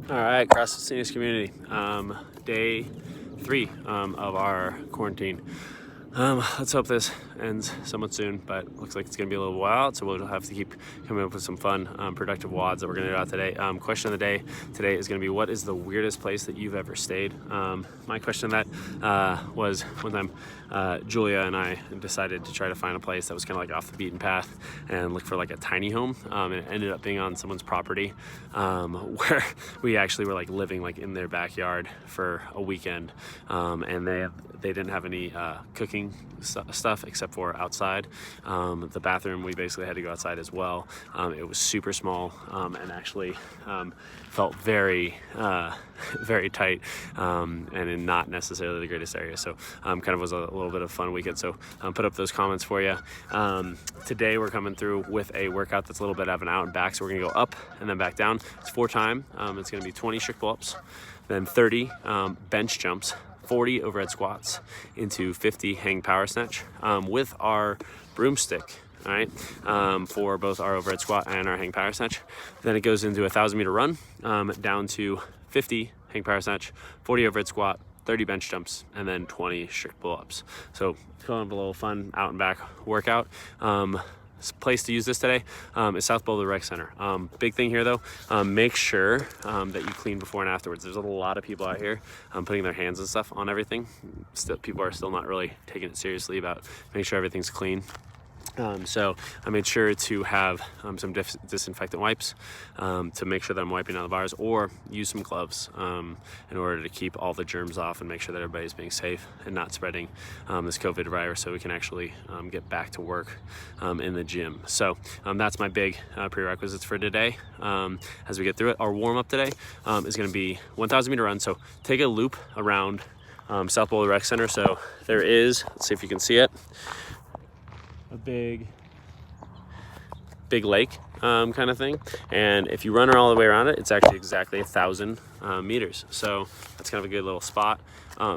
All right, CrossFit Seniors community, day 3 of our quarantine. Let's hope this ends somewhat soon, but looks like it's going to be a little while, so we'll have to keep coming up with some fun, productive WODs that we're going to do out today. Question of the day today is going to be, what is the weirdest place that you've ever stayed? My question that was one time Julia and I decided to try to find a place that was kind of like off the beaten path and look for like a tiny home, and it ended up being on someone's property, where we actually were like living like in their backyard for a weekend, and they didn't have any cooking stuff except for outside. The bathroom, we basically had to go outside as well. It was super small, and actually felt very very tight, and in not necessarily the greatest area. So kind of was a little bit of a fun weekend. So put up those comments for you. Today we're coming through with a workout that's a little bit of an out and back. So we're gonna go up and then back down. It's 4 time. It's gonna be 20 strict pull-ups, then 30 bench jumps, 40 overhead squats into 50 hang power snatch, with our broomstick. All right, for both our overhead squat and our hang power snatch. Then it goes into a 1,000-meter run, down to 50 hang power snatch, 40 overhead squat, 30 bench jumps, and then 20 strict pull-ups. So kind of a little fun out and back workout. Place to use this today is South Boulder Rec Center. Big thing here though, make sure that you clean before and afterwards. There's a lot of people out here putting their hands and stuff on everything. People are still not really taking it seriously about making sure everything's clean. So I made sure to have some disinfectant wipes to make sure that I'm wiping down the bars, or use some gloves in order to keep all the germs off and make sure that everybody's being safe and not spreading this COVID virus, so we can actually get back to work in the gym. So that's my big prerequisites for today. As we get through it, our warm-up today is going to be 1,000-meter run. So take a loop around South Boulder Rec Center. So there is, let's see if you can see it, a big lake kind of thing, and if you run all the way around it, it's actually exactly 1,000 meters. So that's kind of a good little spot.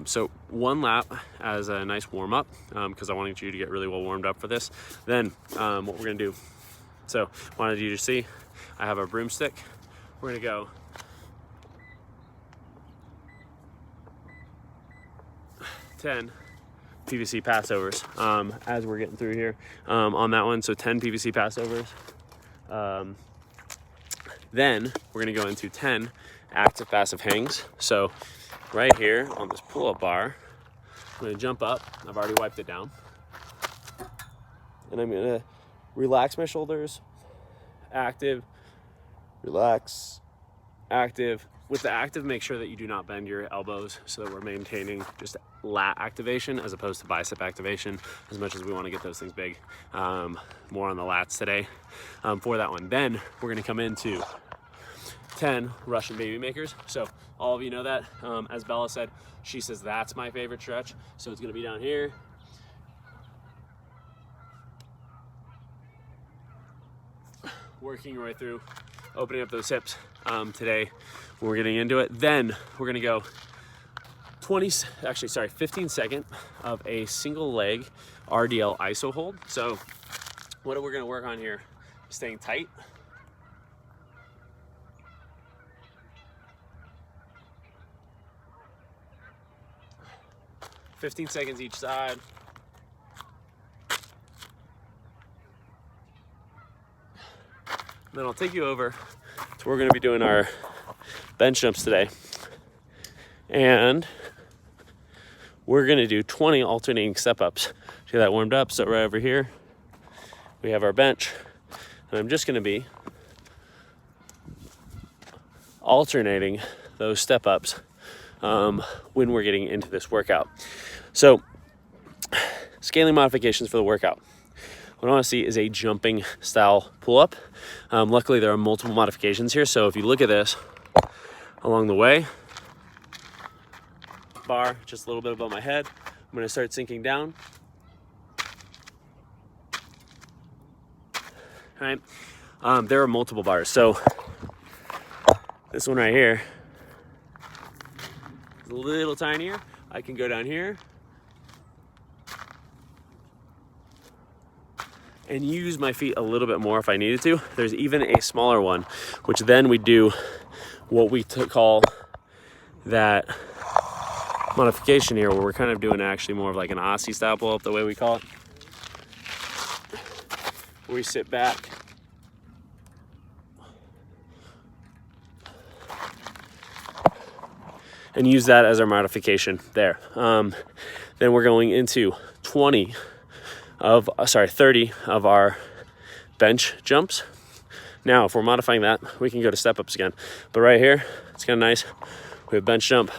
So 1 lap as a nice warm-up, because I wanted you to get really well warmed up for this. Then what we're gonna do, so wanted you to see, I have a broomstick. We're gonna go 10 PVC passovers as we're getting through here on that one. So 10 PVC passovers. Then we're gonna go into 10 active passive hangs. So right here on this pull-up bar, I'm gonna jump up. I've already wiped it down. And I'm gonna relax my shoulders, active, relax, active. With the active, make sure that you do not bend your elbows, so that we're maintaining just lat activation as opposed to bicep activation, as much as we want to get those things big. More on the lats today for that one. Then we're going to come into 10 Russian baby makers. So all of you know that. As Bella said, she says that's my favorite stretch. So it's going to be down here. Working your way through, opening up those hips today. We're getting into it. Then we're gonna go 15 second of a single leg RDL iso hold. So what we're gonna work on here is staying tight. "15 seconds each side. Then I'll take you over to where we're gonna be doing our bench jumps today. And we're gonna do 20 alternating step ups. Get that warmed up. So right over here, we have our bench. And I'm just gonna be alternating those step ups when we're getting into this workout. So scaling modifications for the workout. What I want to see is a jumping style pull-up. Luckily, there are multiple modifications here. So if you look at this along the way, bar just a little bit above my head. I'm going to start sinking down. All right. There are multiple bars. So this one right here is a little tinier. I can go down here and use my feet a little bit more if I needed to. There's even a smaller one, which then we do what we call that modification here, where we're kind of doing actually more of like an Aussie style pull-up, the way we call it. We sit back, and use that as our modification there. Then we're going into 30 of our bench jumps. Now, if we're modifying that, we can go to step ups again. But right here, it's kind of nice. We have bench jump.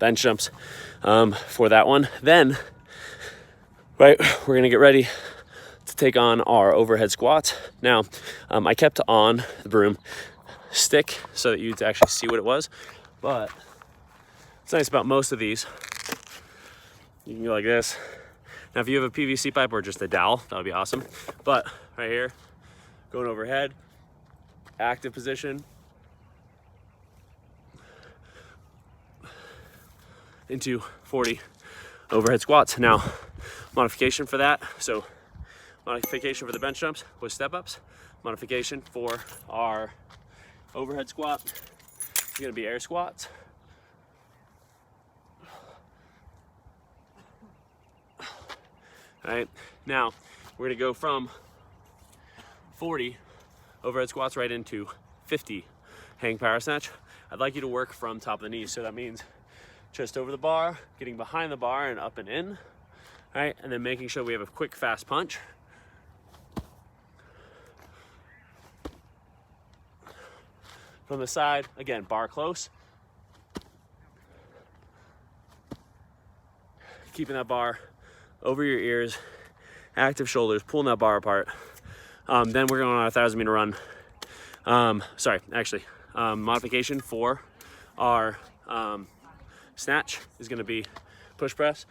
Bench jumps for that one. Then, right, we're gonna get ready to take on our overhead squats. Now, I kept on the broom stick so that you'd actually see what it was, but what's nice about most of these, you can go like this. Now, if you have a PVC pipe or just a dowel, that would be awesome. But right here, going overhead, active position, into 40 overhead squats. Now, modification for that. So modification for the bench jumps was step ups. Modification for our overhead squat is gonna be air squats. All right, now we're gonna go from 40 overhead squats right into 50 hang power snatch. I'd like you to work from top of the knees. So that means chest over the bar, getting behind the bar and up and in, all right? And then making sure we have a quick, fast punch. From the side, again, bar close. Keeping that bar over your ears, active shoulders, pulling that bar apart. Then we're going on a 1,000-meter run. Modification for our snatch is going to be push press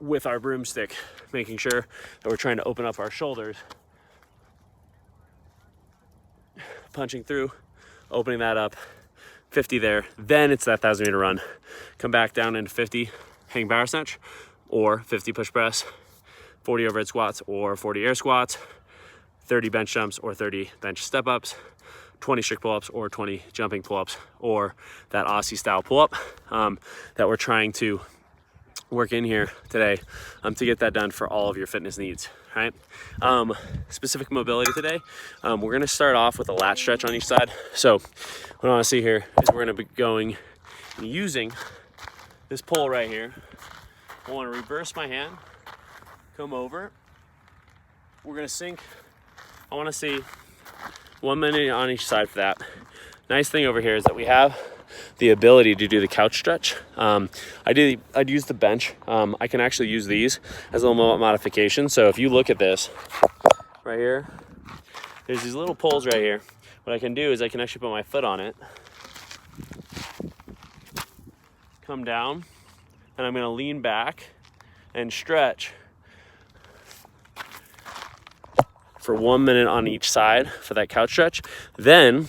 with our broomstick, making sure that we're trying to open up our shoulders, punching through, opening that up, 50 there. Then it's that 1,000-meter run. Come back down into 50 hang power snatch, or 50 push press, 40 overhead squats, or 40 air squats, 30 bench jumps, or 30 bench step ups, 20 strict pull-ups, or 20 jumping pull-ups, or that Aussie style pull-up that we're trying to work in here today to get that done for all of your fitness needs, right? Specific mobility today, we're gonna start off with a lat stretch on each side. So what I wanna see here is we're gonna be going and using this pole right here. I wanna reverse my hand, come over. We're gonna sink. I wanna see 1 minute on each side for that. Nice thing over here is that we have the ability to do the couch stretch. I'd use the bench. I can actually use these as a little modification. So if you look at this right here, there's these little poles right here. What I can do is I can actually put my foot on it, come down, and I'm gonna lean back and stretch for 1 minute on each side for that couch stretch. Then